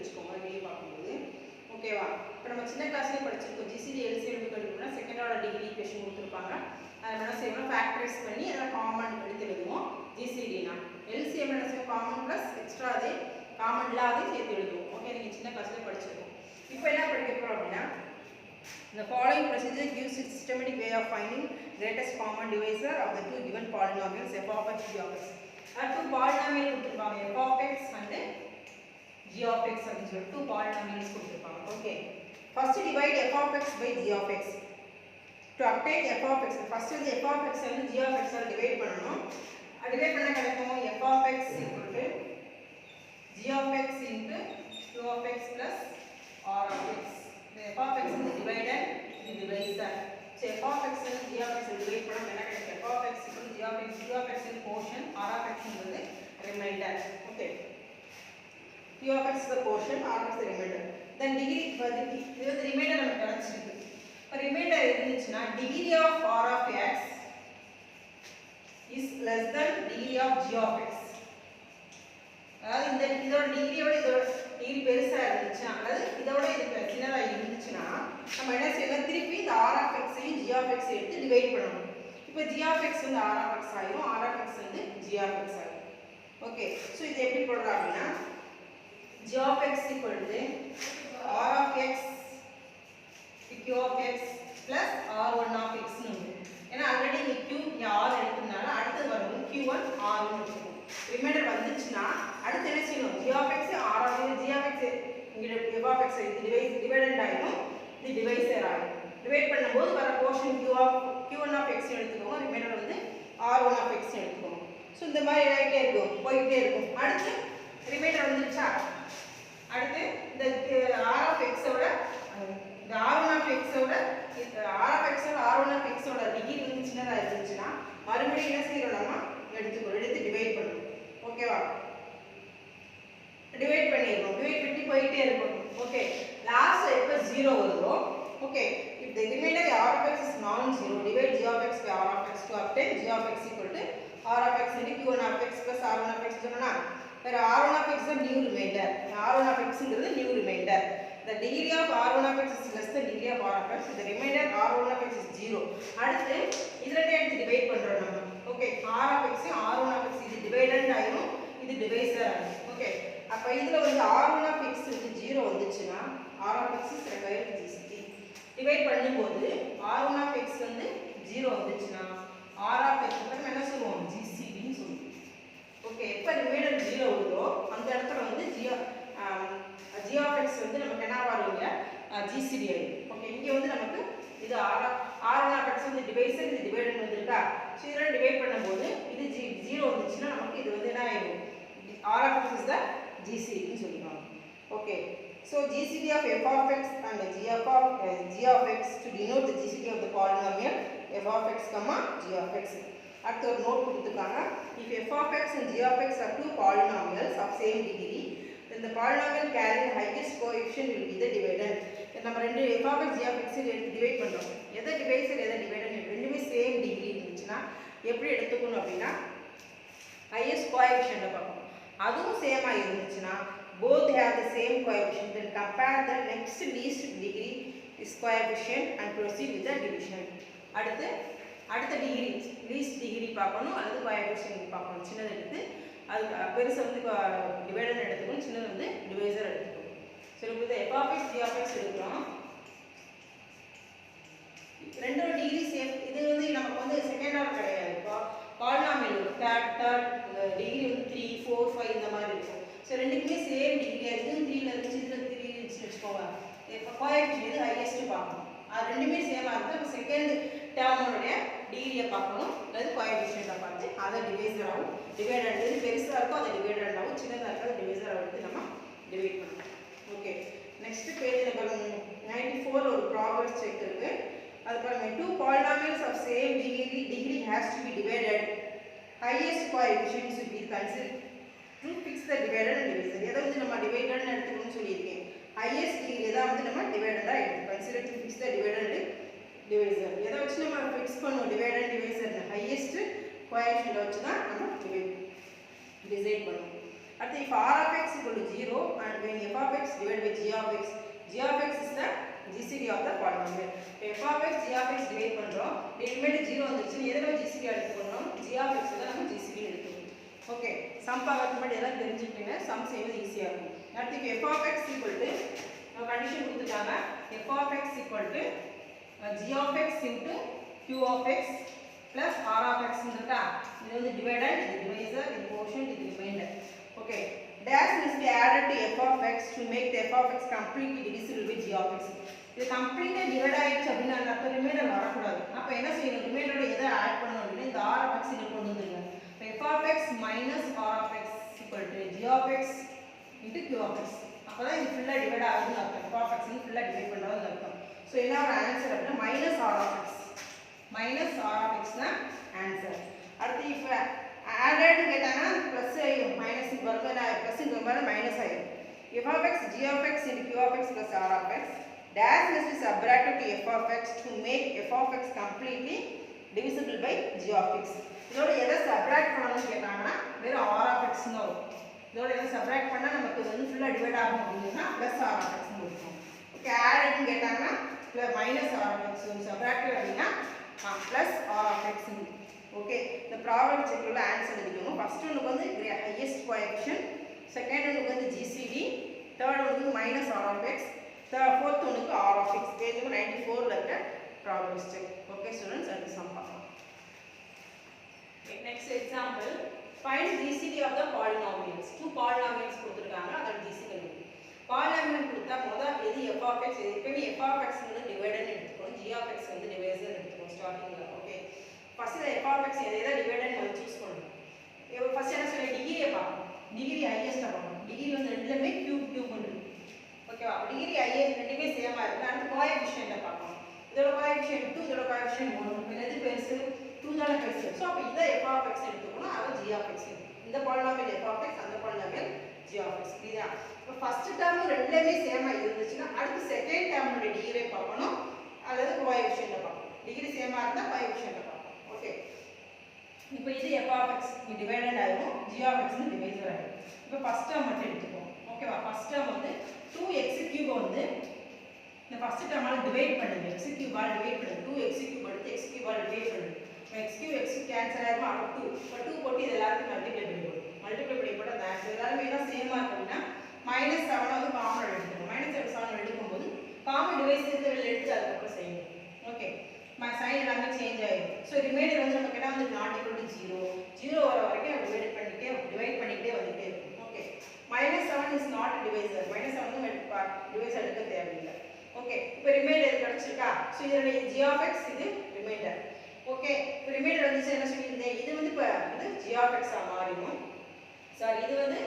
வச்சுக்கோங்க வெளியே பார்க்கும்போது. ஓகேவா? இப்போ நம்ம சின்ன கிளாஸ்லேயே படிச்சிருக்கோம். ஜிசிடி எல்சிஎம் கண்டுபிடிக்கணும்னா செகண்ட் ஆர்டர் டிகிரி ஈக்குவேஷன் கொடுத்துருப்பாங்க. அதை என்ன செய்யணும், ஃபேக்டரைஸ் பண்ணி அதில் காமன் எடுத்து எழுதுவோம். ஜிசிடினா எல்சிஎம் என்ன செய்வோம், காமன் ப்ளஸ் எக்ஸ்ட்ரா அதே காமன் இல்லாதையும் சேர்த்து எழுதுவோம். ஓகே, நீங்கள் சின்ன கிளாஸ்லேயே படிச்சிருக்கோம். இப்போ என்ன படிக்க போகிறோம் அப்படின்னா, the following procedure gives a systematic way of finding greatest common divisor of the two given polynomials f of x, g of x. Two polynomials கொடுத்திருப்பாங்க, f of x and g of x அப்படின்னு சொல்லி two polynomials கொடுத்திருப்பாங்க. Okay, first divide f of x by g of x. To obtain f of x, first வந்து f of x வந்து g of x all divide பண்ணனும். Divide பண்ணா கிடைக்கும் f of x equal to g of x into q of x plus r of x. f of x is divided, the divisor. So f of x and g of x divide பண்ணா என்ன கிடைக்கும், f of x equal to g of x, q of x is portion, r of x is the remainder. Okay, q of x is the portion, r of x is the remainder. Then degree இது வந்து remainder நமக்கு கிடைச்சிருக்கு. இப்போ remainder இருந்துச்சுன்னா degree of r of x is less than degree of g of x. அதாவது இந்த இதோட டிகிரியோட இதோட டிகிரி பெருசா இருந்துச்சுன்னா, அதாவது இதோட இது சின்னதா இருந்துச்சுன்னா நம்ம என்ன செய்யலாம், திருப்பி இந்த r of x ஐயும் g of x எடுத்து டிவைட் பண்ணணும். இப்போ g of x வந்து r of x ஆயிரும், r of x வந்து g of x ஆயிரும். ஓகே, ஸோ இது எப்படி போடுறோம் அப்படின்னா, g of x equal to r of x q of x plus r1 of x னு உண்டு. ஏன்னா ஆல்ரெடி இங்க q இங்க r எடுத்ததுனால அடுத்து வரும் q1 r1 இருக்கும். ரிமைண்டர் வந்துச்சுன்னா அடுத்து என்ன செய்யணும், g of x r of x, g of x இங்க f of x இது டிவைடண்ட் ஆயிடும், இது டிவைசர் ஆயிடும். டிவைட் பண்ணும்போது வர போர்ஷன் q1 of x எடுத்துக்கோங்க, ரிமைண்டர் வந்து r1 of x எடுத்துக்கோங்க. ஸோ இந்த மாதிரி ஆகிட்டே இருக்கும், போயிட்டே இருக்கும். அடுத்து ரிமைண்டர் வந்துருச்சா, அடுத்து இந்த r of x ஓட இந்த r1 of x ஓட r of x ஓட r1 of x ஓட டிகிரி வந்து சின்னதா இருந்துச்சுன்னா மறுபடியும் என்ன செய்யறோம்னா எடுத்து டிவைட் பண்ணணும். ஓகேவா, டிவைட் பண்ணிடுறோம், டிவைட் பண்ணி போயிட்டே இருக்கும். ஓகே, லாஸ்ட் எப்போ 0 வருதோ, okay, if the remainder r of x is non-zero, divide g of x by r of x to obtain g of x equal to r of x into q1 of x plus r1 of x சொன்னா வேற r1 of x is new remainder, r1 of x ங்கிறது new remainder. The degree of r1 of x is less than degree of r of x, the remainder r1 of x is 0. அடுத்து இதரட்டே எடுத்து divide பண்றோம் நம்ம. Okay, r of x r1 of x இது dividend ஆயிரும், இது divisor ஆயிரும். Okay, அப்ப இதுல வந்து r1 of x வந்து 0 வந்துச்சுன்னா r of x is required to GCD. Divide பண்ணும்போது r1 of x வந்து 0 வந்துச்சுன்னா r of x நம்ம என்ன சொல்லுவோம், GCD ன்னு சொல்லுவோம். ஓகே, எப்ப ரிமைண்டர் 0 வருதோ அந்த இடத்துல வந்து g of x வந்து நமக்கு என்ன வருங்க, GCD ஆயிடும். ஓகே, இங்க வந்து நமக்கு இது r1 of x வந்து டிவைசர், இது டிவைடண்ட் வந்திருக்கா. ஸோ இதெல்லாம் டிவைட் பண்ணும்போது இது 0 வந்துச்சுன்னா நமக்கு இது வந்து என்ன ஆயிடும், r of x is the GCD ன்னு சொல்லுவாங்க. Okay, so GCD of f of x and g of x to denote the GCD of the polynomial f of x, g of x. அடுத்து ஒரு நோட் கொடுத்துருக்காங்க, if f of x and g of x are two polynomials of same degree, then the polynomial carrying the highest coefficient will be the dividend. நம்ம ரெண்டு f of x, g of x எடுத்து divide பண்றோம், எதை divisor எதை dividend ரெண்டுமே same degree இருந்துச்சுன்னா எப்படி எடுத்துக்கணும் அப்படின்னா, ஹையஸ்ட் கோஎஃபிஷியன்ட் பார்க்கணும். அதுவும் சேமா இருந்துச்சுன்னா both have the same coefficient, then compare the next least degree is coefficient and proceed with the division. அடுத்த டிகிரி லீஸ்ட் டிகிரி பார்க்கணும் அல்லது கோஎஃபிஷியன்ட் பார்க்கணும். சின்னது எடுத்து அது பெருசு வந்து டிவைடண்ட் எடுத்துக்கணும், சின்னது வந்து டிவைசர் எடுத்துக்கணும். சரி, இப்போ f of x, g of x எடுக்கிறோம், ரெண்டோட டிகிரி சேம். இது வந்து நமக்கு வந்து செகண்ட் ஆர்டர் கிடையாது, பாலினாமியல் தேர்ட் டிகிரி வந்து 3, 4, 5 இந்த மாதிரி இருக்கும். ஸோ ரெண்டுக்குமே சேம் டிகிரியா இருக்குது, 3ல இருந்துச்சு, இதில் 3 இருந்துச்சுன்னு வச்சுக்கோங்க. இப்போ கோஎஃபிஷியன்ட் எது ஹையஸ்ட் பார்க்கணும், அது ரெண்டுமே சேமாக இருக்குது. அப்போ செகண்ட் டேர்மோடைய டிகிரியை பார்க்கணும் அல்லது கோஎஃபிஷியன்ட்டை பார்த்து அதை டிவைசராகவும், டிவைடண்ட் எது பெருசாக இருக்கோ அதை டிவைடண்டாகவும், சின்னதாக இருக்கோ அதை டிவைசராக எடுத்து நம்ம டிவைட் பண்ணணும். ஓகே, நெக்ஸ்ட் பேஜ் நம்பர் 94 ஒரு ப்ராப்ளம் செக் இருக்கு. அது பாருங்க, two polynomials of same degree has to be divided, highest coefficient should be considered to fix the divider and divisor. எதை வந்து நம்ம டிவைடர்னு எடுத்துக்கணும்னு சொல்லியிருக்கேன், ஹையஸ்ட் டிகிரி தான் வந்து நம்ம டிவைடண்டாக எடுத்து consider to fix the divider and divisor. எதை வச்சு நம்ம ஃபிக்ஸ் பண்ணுவோம், divider and divisor highest coefficient வச்சு தான் நம்ம டிசைட் பண்ணுவோம். அடுத்து if r of x equal to 0 and when f of x x divided by g of x. G of x is the GCD of the polynomial. f of x g of x divide பண்றோம். Limit 0 வந்துருச்சு. எதனால GCD எடுத்துக்கணும்? g of x தான் நம்ம GCD எடுத்துக்கணும். Okay. Some power மட்டும் எல்லாம் தெரிஞ்சுக்கிட்டீங்க. சம் செய்வது ஈஸியா இருக்கும். அடுத்து f of x equal to condition கொடுத்துட்டாங்க. f of x equal to g of x into q of x plus r of x இருக்கா? இது வந்து divided, இது divisor, இது quotient, இது remainder. Okay. Dash must be added to f of x to make the f of x completely divisible by g of x. இது கம்ப்ளீட்டா divide ஆயிடுச்சு அப்படினா அந்த ரிமைண்டர் வரக்கூடாது. அப்ப என்ன செய்யணும்? ரிமைண்டரோட எதை ஆட் பண்ணணும் அப்படினா இந்த r of x இங்க கொண்டு வந்துருங்க. f of x minus r of x equal to g of x into q of x. அப்பதான் இது ஃபுல்லா டிவைட் ஆகுதுன்னு அர்த்தம். f of x ని ஃபுல்லா டிவைட் பண்றதுன்னு அர்த்தம். சோ என்ன ஒரு ஆன்சர் அப்படினா minus r of x. Minus r of x னா ஆன்சர். அடுத்து if added கேட்டாங்கன்னா plus ஆயிடும். minus க்கு வரும்போது plus க்கு வரும்போது minus ஆயிடும். f of x g of x into q of x plus r of x dash must be subtracted to f of x to make f of x completely divisible by g of x. இதோட எதை subtract பண்ணணும்னு கேட்டாங்கன்னா வெறும் r of x ன்னு வரும். இதோட எதை subtract பண்ணா நமக்கு வந்து ஃபுல்லா டிவைட் ஆகும் அப்படின்னா plus r of x ன்னு இருக்கும். ஓகே add ன்னு கேட்டாங்கன்னா minus r of x subtract அப்படின்னா plus r of x ன்னு. ஓகே இந்த ப்ராப்ளம் செக்ல ஆன்சர் எழுதிக்கணும். ஃபர்ஸ்ட் ஒன்னுக்கு வந்து ஹையஸ்ட் கோஎஃபிஷியன்ட், செகண்ட் ஒன்னுக்கு வந்து GCD, தேர்ட் ஒன்னுக்கு minus r of x, fourth ஒன்னுக்கு r of x. Page number 94 ல இருக்க ப்ராப்ளம் செக். ஓகே ஸ்டூடண்ட்ஸ் அடுத்து சம் பார்க்கலாம். Next example find GCD of the polynomials. two polynomials கொடுத்திருக்காங்க. அதோட GCD கண்டுபிடி. polynomial கொடுத்தா முதல்ல எது f of x எப்பவுமே f of x வந்து டிவைடட் எடுத்துக்கணும், g of x வந்து டிவைசர் எடுத்துக்கணும் ஸ்டார்டிங்ல. Okay first f of x எதை டிவைடட் நம்ம சூஸ் பண்ணணும். ஃபர்ஸ்ட் என்ன சொல்ல டிகிரியை பார்க்கணும். டிகிரி ஹையஸ்ட் பார்க்கணும். டிகிரி வந்து ரெண்டுலமே கியூப் இருக்கு. ஓகேவா? டிகிரி ஹையஸ்ட் ரெண்டுமே சேமா இருக்கு. அந்த கோஎஃபிஷியன்ட் பார்க்கணும். இதோட கோஎஃபிஷியன்ட் 2, இதோட கோஎஃபிஷியன்ட் 1. எது பெருசு? 2 தான பெருசு. சோ அப்ப இத f of x எடுத்துக்கணும். அது g of x. இந்த பாலினாமியல் f of x, அந்த பாலினாமியல் g of x. புரியுதா? இப்ப ஃபர்ஸ்ட் டேர்ம் ரெண்டுமே சேமா இருந்துச்சுனா அடுத்து செகண்ட் டேர்மோட டிகிரியை பார்க்கணும் அல்லது கோஎஃபிஷியன்ட் பார்க்கணும். டிகிரி சேமா இருந்தா கோஎஃபிஷியன்ட் பார்க்கணும். ஓகே இப்போ இது f of x டிவைடட் ஆகும், g of x னு டிவைசர் ஆகும். இப்போ ஃபர்ஸ்ட் டேர்ம் மட்டும் எடுத்துப்போம். ஓகேவா? ஃபர்ஸ்ட் டேர்ம் வந்து 2x³ வந்து இந்த ஃபர்ஸ்ட் டேர்மால டிவைட் பண்ணுங்க. x³ ஆல் டிவைட் பண்ணுங்க. 2x³ எடுத்து x³ ஆல் டிவைட் பண்ணுங்க. x³ கேன்சல் ஆயிடும். அப்ப 2. இப்ப 2 போட்டு இது எல்லாத்தையும் மல்டிப்ளை பண்ணிடுவோம். மல்டிப்ளை பண்ணி போட்டா அந்த ஆன்சர் எல்லாரும் என்ன சேமா இருக்கும்னா -7 வந்து காமன் எடுத்துக்கணும். -7 எடுக்கும்போது காமன் டிவைசர் வெளிய எடுத்து அதுக்கு அப்புறம் செய்யணும். ஓகே சைன் எல்லாமே சேஞ்ச் ஆயிடும். சோ ரிமைண்டர் வந்து நமக்கு என்ன வந்து not equal to 0. 0 வர வரைக்கும் நம்ம டிவைட் பண்ணிட்டே வந்துட்டே இருக்கும். Okay -7 is not a divisor. -7 வந்து டிவைசர் எடுக்க தேவையில்லை. ஓகே இப்போ ரிமைண்டர் கிடைச்சிருக்கா? சோ இதோட g of x இது ரிமைண்டர். ஓகே இப்போ ரிமைண்டர் வந்து என்ன சொல்லிருந்தேன்? இது வந்து இப்ப இது g of x ஆ மாறிடும். சாரி இது வந்து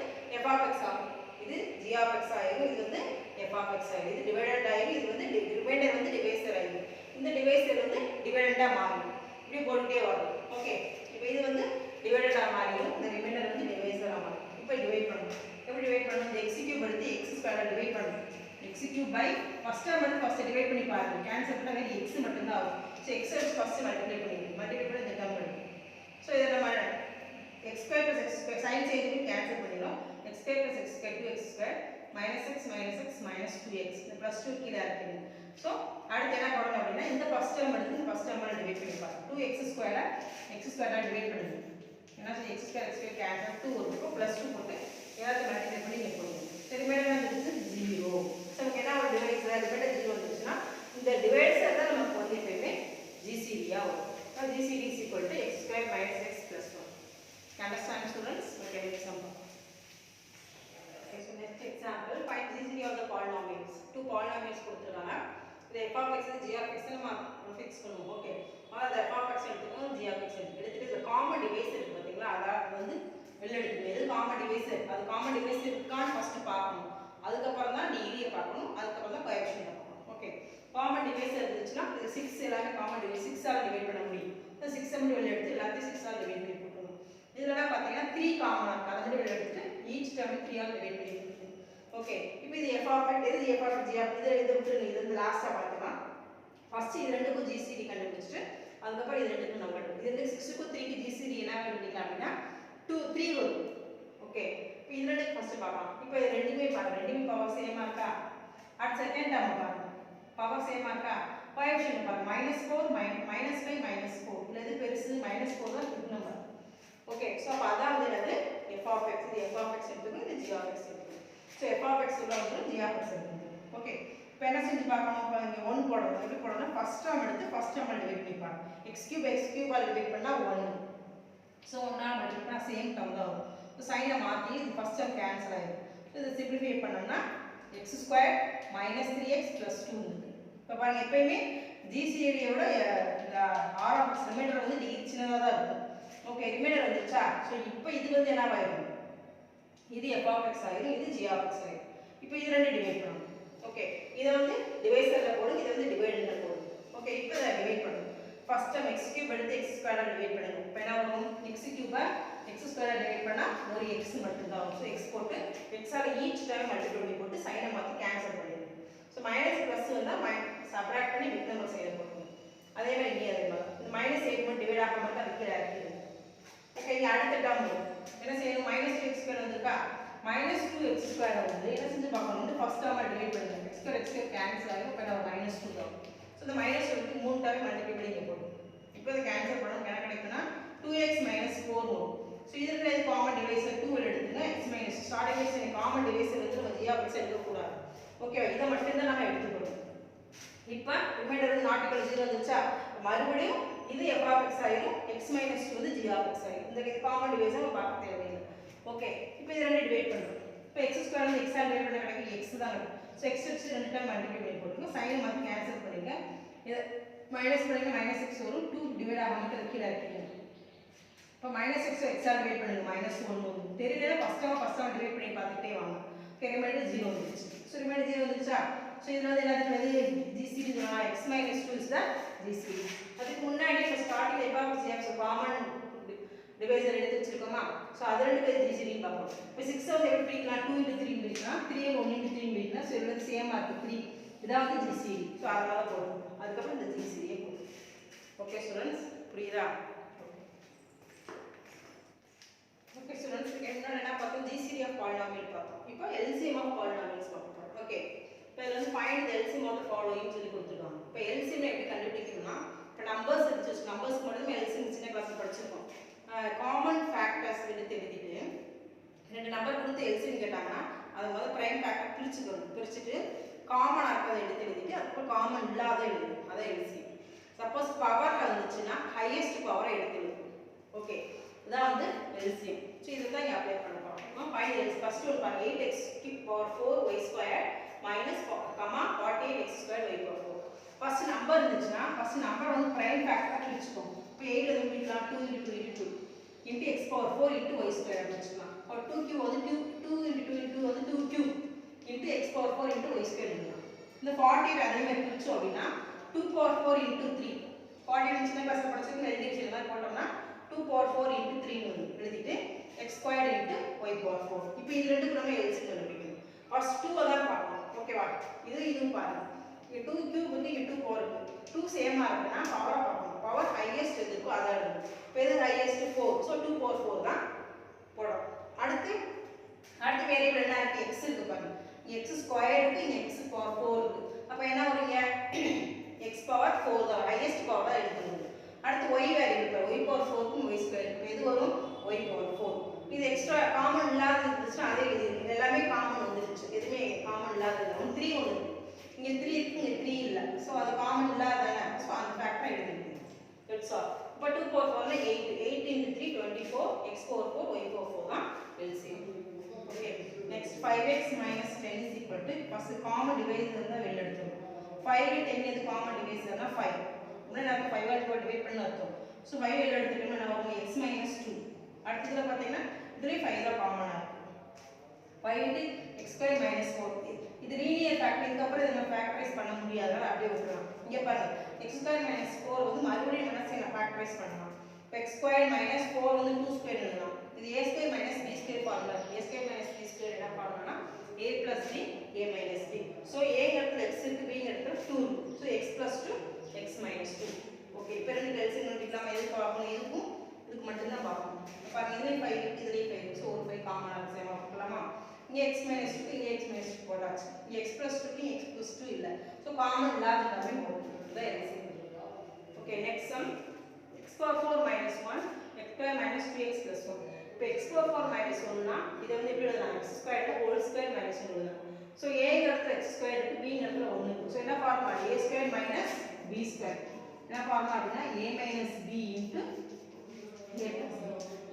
f of x ஆகும். இது g of x ஆயிடும். இது வந்து f of x ஆயிடும். இது டிவைடட் ஆயிடும். இது வந்து ரிமைண்டர் வந்து டிவைசர் ஆயிடும். இந்த டிவைசர் வந்து டிவைடண்டா மாறும். இப்படி போட்டுட்டே வரும். ஓகே இப்போ இது வந்து டிவைடண்டா மாறிடும். இந்த ரிமைண்டர் வந்து டிவைசரா மாறும். இப்போ டிவைட் பண்ணனும். எப்படி டிவைட் பண்ணனும்? இந்த x³ எடுத்து x² டிவைட் பண்ணனும். x³ பை ஃபர்ஸ்ட் டேர்ம் வந்து ஃபர்ஸ்ட் டிவைட் பண்ணி பாருங்க. கேன்சல் பண்ணா வெறும் x மட்டும் தான் ஆகும். சோ x எடுத்து ஃபர்ஸ்ட் மல்டிப்ளை பண்ணிடுங்க. மல்டிப்ளை பண்ணி இந்த டேர்ம் எடுங்க. சோ இத நம்ம x² + x² sign change cancel பண்ணிரோம். x² + x² 2x² -x -2x இந்த +2 கீழ இருக்குங்க. சோ அடுத்து என்ன பண்ணனும் அப்படினா இந்த ஃபர்ஸ்ட் டேர்ம் எடுத்து ஃபர்ஸ்ட் டேர்மால டிவைட் பண்ணி பாருங்க. 2x² x² டிவைட் பண்ணுங்க. என்ன சொல்ல x² x² கேன்சல் 2 வரும். +2 போட்டு எல்லாத்தையும் மல்டிப்ளை பண்ணி இங்க போடுங்க. சரி ரிமைண்டர் வந்து 0. சோ நமக்கு என்ன ஒரு டிவைசர் ரிமைண்டர் 0 வந்துச்சுனா இந்த டிவைசர் தான் நமக்கு வந்து எப்பவுமே GCD ஆ வரும். So GCD is equal to x² - x + 1. Understand students? Okay, next sum. Okay, so next example, find GCD of the polynomials. Two polynomials கொடுத்திருக்காங்க. இது f of x and g of x நம்ம fix பண்ணுவோம். Okay அத f of x எடுத்துக்கணும், g of x எடுத்துட்டு இந்த common divisor இருக்கு பாத்தீங்களா? அத வந்து வெளிய எடுக்கணும். எது காமன் டிவைசர்? அது காமன் டிவைசர் இருக்கான்னு ஃபர்ஸ்ட் பார்க்கணும். அதுக்கு அப்புறம் தான் டிகிரியை பார்க்கணும். அதுக்கு அப்புறம் தான் கோஎஃபிஷியன்ட் பார்க்கணும். ஓகே காமன் டிவைசர் இருந்துச்சுனா இது 6 எல்லாமே காமன் டிவைஸ் 6 ஆல டிவைட் பண்ண முடியும். இந்த 6 மட்டும் வெளிய எடுத்து எல்லாத்தையும் 6 ஆல டிவைட் பண்ணி போட்டுறணும். இதெல்லாம் பாத்தீங்கன்னா 3 காமனா இருக்கு. அத வெளிய எடுத்து ஈச் டேர்ம் 3 ஆல டிவைட் பண்ணி போட்டுறணும். ஓகே இப்போ இது f of x இது f of g of இது விட்டுருங்க. இது வந்து லாஸ்டா பார்த்துக்கலாம். ஃபர்ஸ்ட் இது ரெண்டுக்கும் GCD கண்டுபிடிச்சிட்டு அதுக்கு அப்புறம் இது ரெண்டுக்கும் நம்ம கண்டுபிடிப்போம். இது 6 க்கு 3 க்கு GCD என்ன கண்டுபிடிக்கலாம் அப்படினா 3 வரும். ஓகே இப்போ இது ரெண்டு ஃபர்ஸ்ட் பார்க்கலாம். இப்போ இது ரெண்டுமே பாருங்க, ரெண்டுமே பவர் சேமா இருக்கா? அட் செகண்ட் டேர்ம் பாருங்க, பவர் சேமா இருக்கா? கோஎஃபிஷியன்ட் பாருங்க, -4 -5 -4. இல்ல இது பெருசு -4 தான் பிக் நம்பர். ஓகே, சோ அப்ப அதான் வந்து என்னது f of x. இது f of x எடுத்துக்கணும், இது g of x எடுத்துக்கணும். சோ f of x உள்ள வந்து g of x எடுத்துக்கணும். ஓகே, இப்போ என்ன செஞ்சு பார்க்கணும்? இப்போ இங்க 1 போடணும். எப்படி போடணும்? ஃபர்ஸ்ட் டேர்ம் எடுத்து ஃபர்ஸ்ட் டேர்ம் டிவைட் பண்ணி பாருங்க. x³ ஆல் டிவைட் பண்ணா 1. சோ 1 ஆல் டிவைட் பண்ணா சேம் டேர்ம் தான் வரும். சோ சைனை மாத்தி இது ஃபர்ஸ்ட் டேர்ம் கேன்சல் ஆயிடும். இதை சிம்பிளிஃபை பண்ணோம்னா x² - 3x + 2 இருக்கு. இப்போ பாருங்க, எப்பயுமே GCD யோட இந்த r of x ரிமைண்டர் வந்து டிகிரி சின்னதா தான் இருக்கும். ஓகே, ரிமைண்டர் வந்துச்சா? சோ இப்போ இது வந்து என்னவா ஆயிடும்? இது f of x ஆயிடும், இது g of x ஆயிடும். இப்போ இது ரெண்டு டிவைட் பண்ணனும். ஓகே, இத வந்து டிவைசர்ல போடு, இத வந்து டிவைடர்ல போடு. ஓகே, இப்போ இத டிவைட் பண்ணனும். ஃபர்ஸ்ட் டைம் x³ எடுத்து x² ஆல டிவைட் பண்ணுங்க. இப்போ என்ன வரும்? x³ x² ஆல டிவைட் பண்ணா ஒரு x மட்டும் தான் வரும். சோ x போட்டு x ஆல ஈச் டைம் மல்டிப்ளை பண்ணி போட்டு சைனை மாத்தி கேன்சல் பண்ணிடுங்க. சோ மைனஸ் பிளஸ் வந்தா சப்ட்ராக்ட் பண்ணி பிக் நம்பர் சைடுல போடுங்க. அதே மாதிரி இங்க அதே மாதிரி இந்த -8 மட்டும் டிவைட் ஆகாம இருந்தா அதுக்கு ஆக்டிவ். ஓகே, இங்க அடுத்த டேர்ம் என்ன செய்யணும்? -2x² வந்திருக்கா? -2x² வந்து என்ன செஞ்சு பார்க்கணும்? இந்த ஃபர்ஸ்ட் டேர்மை டிவைட் பண்ணுங்க. x² கேன்சல் ஆகும். இப்போ நம்ம -2 தான். சோ இந்த -2 க்கு 3 டைம் மல்டிப்ளை பண்ணி இங்க போடுங்க. இப்போ இத கேன்சல் பண்ணா என்ன கிடைக்கும்னா 2x - 4 வரும். சோ இதுல இது காமன் டிவைசர் 2 எடுத்துங்க. x - starting is common divisor வந்து நம்ம g of x எடுக்க கூடாது. ஓகேவா? இத மட்டும் தான் நாம எடுத்துக்கணும். இப்போ ரிமைண்டர் வந்து நாட் ஈக்குவல் 0 வந்துச்சா? மறுபடியும் இது f of x ஆயிடும், x - 2 வந்து g of x ஆயிடும். இந்த காமன் டிவைசர் நம்ம பார்க்க தேவையில்லை. ஓகே, இப்போ இது ரெண்டு டிவைட் பண்றோம். இப்போ x² வந்து x ஆல் டிவைட் பண்ணா கிடைக்கும் x தான் வரும். சோ x வச்சு ரெண்டு டைம் மல்டிப்ளை பண்ணி போடுங்க. சைனை மாத்தி கேன்சல் பண்ணுங்க. இது மைனஸ் பண்ணுங்க, -6 வரும். 2 டிவைட் ஆகாம கீழ இறக்கிடுங்க. இப்போ -6 x ஆல் டிவைட் பண்ணுங்க, -1 வரும். தெரியல, ஃபர்ஸ்ட் டைம் டிவைட் பண்ணி பார்த்துட்டே வாங்க. ஓகே, ரிமைண்டர் 0 வந்துருச்சு. சோ ரிமைண்டர் 0 வந்துருச்சா? சோ இதுல வந்து என்னது? GCD சொல்லலாம். x - 2 is the GCD. அதுக்கு முன்னாடி நம்ம starting f of x common divisor எடுத்து வச்சிருக்கோமா? சோ அது ரெண்டு பேர் GCD ன்னு பார்ப்போம். இப்போ 6 வந்து எப்படி பிரிக்கலாம்? 2 × 3 பிரிக்கலாம். 3 ஐ 1 × 3 பிரிக்கலாம். சோ இது சேமா இருக்கு 3. இதான் வந்து GCD. சோ அதனால போடுறோம். அதுக்கு அப்புறம் இந்த GCD ஏ போடுறோம். ஓகே ஸ்டூடண்ட்ஸ், புரியுதா? ஓகே ஸ்டூடண்ட்ஸ், என்ன பார்த்தோம்? GCD of polynomial பார்த்தோம். இப்போ LCM of polynomials பார்ப்போம். ஓகே, இப்போ இதுல வந்து find the LCM of the following சொல்லி கொடுத்துருக்காங்க. இப்போ LCM எப்படி கண்டுபிடிக்கணும்னா, இப்போ நம்பர்ஸ் இருந்துச்சு, நம்பர்ஸ்க்கு மட்டும் LCM சின்ன கிளாஸ்ல படிச்சிருக்கோம். காமன் ஃபேக்டர்ஸ் எடுத்து எழுதிட்டு ரெண்டு நம்பர் கொடுத்து LCM கேட்டாங்கன்னா அதை முதல்ல பிரைம் ஃபேக்டர் பிரிச்சுக்கணும். பிரிச்சுட்டு காமனா இருக்கிறத எடுத்து எழுதிட்டு அதுக்கப்புறம் காமன் இல்லாத எழுதணும். அதை LCM. சப்போஸ் பவர்ல இருந்துச்சுன்னா ஹையஸ்ட் பவரை எடுத்து எழுதணும். ஓகே, இதான் வந்து LCM. ஸோ இதுதான் இங்கே அப்ளை பண்ண போகிறோம். Find LCM. ஃபர்ஸ்ட் ஒன் பாருங்க, 8x⁴y² minus 48x² y/4. First number இருந்துச்சுன்னா ஃபர்ஸ்ட் நம்பர் வந்து பிரைம் ஃபேக்டரா பிரிச்சுக்கோங்க. இப்போ 8 எது பிரிக்கலாம்? 2 × 2 × 2 into x⁴ into y² வச்சுக்கலாம். or 2q வந்து 2 × 2 × 2 வந்து 2q into x⁴ into y² எழுதலாம். இந்த 40 அதே மாதிரி பிரிச்சோம் அப்படின்னா 2⁴ into 3. 40 சின்ன கிளாஸ்ல படிச்சிருக்கோம், எழுதிச்சு இந்த மாதிரி போட்டோம்னா 2⁴ into 3 ன்னு எழுதிட்டு x² into y/4. இப்போ இது ரெண்டுக்கு நம்ம LCM கண்டுபிடிக்கணும். ஃபர்ஸ்ட் 2 அதான் பார்க்கணும். ஓகேவா? இதுவும் பாருங்க. இங்க 2 கியூப் இருக்கு, இங்க 2 4 இருக்கு. 2 சேமா இருக்குன்னா பவரா பார்க்கணும். பவர் ஹையஸ்ட் எதுக்கோ அத எழுதணும். இப்போ இது ஹையஸ்ட் 4. சோ 2⁴ தான் போடணும். அடுத்து வேரியபிள் என்ன இருக்கு? x இருக்கு பாருங்க. இங்க x² இருக்கு, இங்க x⁴ இருக்கு. அப்ப என்ன வருங்க? x⁴ தான் ஹையஸ்ட் பவர் தான் எடுக்கணும். அடுத்து y வேரியபிள் y/4 க்கும் y² இருக்கு. எது வரும்? y/4. இது எக்ஸ்ட்ரா காமன் இல்லாத இருந்துச்சுன்னா அதே இது எல்லாமே காமன் வந்துருச்சு. எதுவுமே காமன் இல்லாதது இல்லை. 3 ஒன்று இருக்கு, இங்கே 3 இருக்கு, இங்கே 3 இல்லை. ஸோ அது காமன் இல்லாதானே. ஸோ அந்த ஃபேக்டரை எழுதிருக்கு. It's all. இப்போ 2⁴ 8 8 × 3 24 x⁴ y/4 தான் LCM. Okay, next 5x - 10 = first common divisor தான் வெளில எடுத்துரும். 5 10 எது காமன் டிவைசர்னா 5. முன்னாடி நம்ம 5 ஆல் டிவைட் பண்ண அர்த்தம். ஸோ 5 வெளில எடுத்துட்டோம்னா என்ன வரும்? x - 2. அடுத்ததுல பார்த்தீங்கன்னா இதுல 5 தான் காமனா இருக்கு. 5 × x² - 4. இது லீனியர் ஃபேக்டர். இதுக்கு அப்புறம் இத நம்ம ஃபேக்டரைஸ் பண்ண முடியாதனால அப்படியே விட்டுறலாம். இங்க பாருங்க, x² - 4 வந்து மறுபடியும் என்ன செய்யலாம்? ஃபேக்டரைஸ் பண்ணலாம். இப்போ x² - 4 வந்து 2² எழுதலாம். இது a² - b² formula. a² - b² என்ன ஃபார்முலானா a + b a - b. So a ங்கிறது x இருக்கு, b ங்கிறது 2 இருக்கு. So x + 2 x - 2. ஓகே, இப்போ ரெண்டு LCM கண்டுபிடிக்கலாம். எது பார்க்கணும்? இதுக்கு மட்டும் தான் பார்க்கணும். பாருங்க, இதுலயும் 5 இருக்கு, இதுலயும் 5 இருக்கு. ஸோ ஒரு 5 காமனா இருக்கு. சேமா பார்க்கலாமா? ஸோ காமன் இல்லாத எல்லாமே போட்டு இதான் LCM. Okay next sum x power 4 minus 1 x square minus 2x plus 1. இப்போ x power 4 minus 1னா இதை வந்து எப்படி எழுதலாம் x squared whole square minus 1 எழுதலாம். ஸோ a இடத்துல x squared இருக்கு b இடத்துல 1 இருக்கு. ஸோ என்ன formula a squared minus b squared. என்ன ஃபார்முலா அப்படின்னா a minus b into a plus b.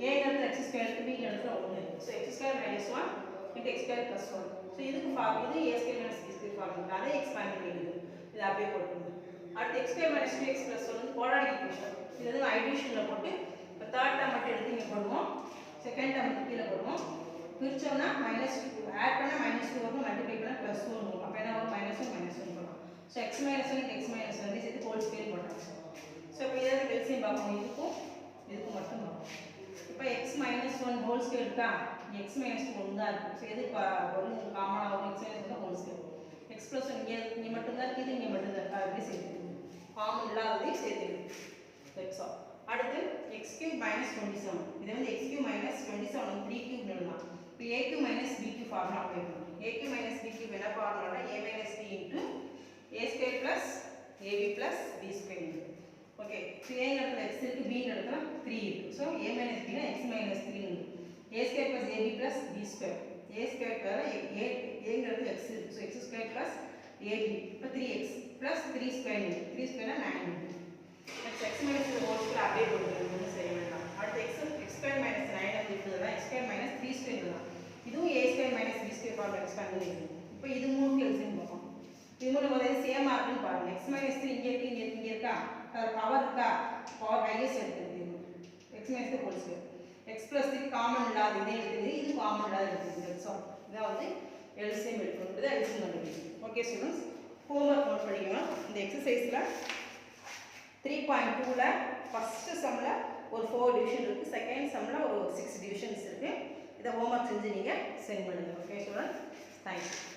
a இடத்துல x squared இருக்கு b இடத்துல 1 இருக்கு. So x squared minus 1 into x squared plus 1. So இதுக்கு இது a squared minus b squared formula. அதை expand பண்ணிடுது. இது அப்படியே போட்டுருங்க. அடுத்து x squared minus 2x plus 1 வந்து குவாட்ராட்டிக் ஈக்குவேஷன். இது வந்து ஐடிஷன்ல போட்டு இப்போ தேர்ட் டேர்ம் மட்டும் எடுத்து இங்கே போடுவோம், செகண்ட் டேர்ம் கீழே போடுவோம். பிரிச்சோம்னா -2 ஆட் பண்ணா -2 வரும், மல்டிப்ளை பண்ணா +2 வரும். அப்போ என்ன வரும் -1 போடலாம். ஸோ x - 1 x - 1 சேர்த்து ஹோல் ஸ்கொயர் போட்டாங்க. ஸோ இப்போ இதை எல்சிஎம் பார்ப்போம், இதுக்கும் மட்டும் பார்ப்போம். இப்போ x - 1 ஹோல் ஸ்கொயர் இருக்கா, x - 1 தான் இருக்கு. ஸோ எது வரும் காமனாக வரும், x - 1 ஹோல் ஸ்கொயர். x + 1 இங்கே மட்டும் தான் இருக்கு, இது இங்கே மட்டும் தான் இருக்கு. அப்படி சேர்த்து காமன் இல்லாததையும் சேர்த்துடுது. That's all. அடுத்து x³ - 27. இது வந்து x³ - 27 வந்து 3³ எழுதலாம். இப்போ a³ - b³ ஃபார்முலா அப்ளை பண்ணணும். a³ - b³ என்ன ஃபார்முலானா a - b into a² plus ab plus b square. Okay. So a இடத்துல x இருக்கு, b இடத்துல 3 இருக்கு. ஸோ a - b னா x - 3 இருக்கு. a² plus ab plus b square. a² தவிர a இடத்துல x இருக்கு. So x² plus ab. இப்போ 3x plus 3 square இருக்கு. 3 square னா 9 இருக்கு. Next x minus the whole square அப்படியே போடுறது சரி வேண்டாம். அடுத்து x square minus 9 அப்படி இருக்குதுன்னா x square minus 3 square தான். இதுவும் a square minus b square formula expand பண்ணிருக்கு. இப்போ இது மூணுக்கு எல்சிஎம் பார்ப்போம். இது மூணு வந்து சேமா இருக்குன்னு பாருங்க. x minus 3 இங்கே இருக்கு, இங்கே இருக்கா, பவர் இருக்கா, பவர் ஹையஸ்ட் எடுத்துருக்கு. x minus the whole square. x plus 3 common இல்லாத இதே எடுத்துக்குது, இது காமன் இல்லாத எடுத்துக்குது. That's all. இதான் வந்து எல்சிஎம் எடுக்கணும். எல்சிஎம் கண்டுபிடிக்கணும். ஓகே ஸ்டூடெண்ட்ஸ், ஹோம்ஒர்க் நோட் பண்ணிக்கணும். இந்த எக்ஸசைஸில் 3.2ல ஃபர்ஸ்ட் சம்ல ஒரு 4 டிவிஷன் இருக்குது, செகண்ட் சம்ல ஒரு 6 டிவிஷன்ஸ் இருக்குது. இதை ஹோம்ஒர்க் செஞ்சு நீங்கள் சென்ட் பண்ணுங்கள். Okay student, thank you.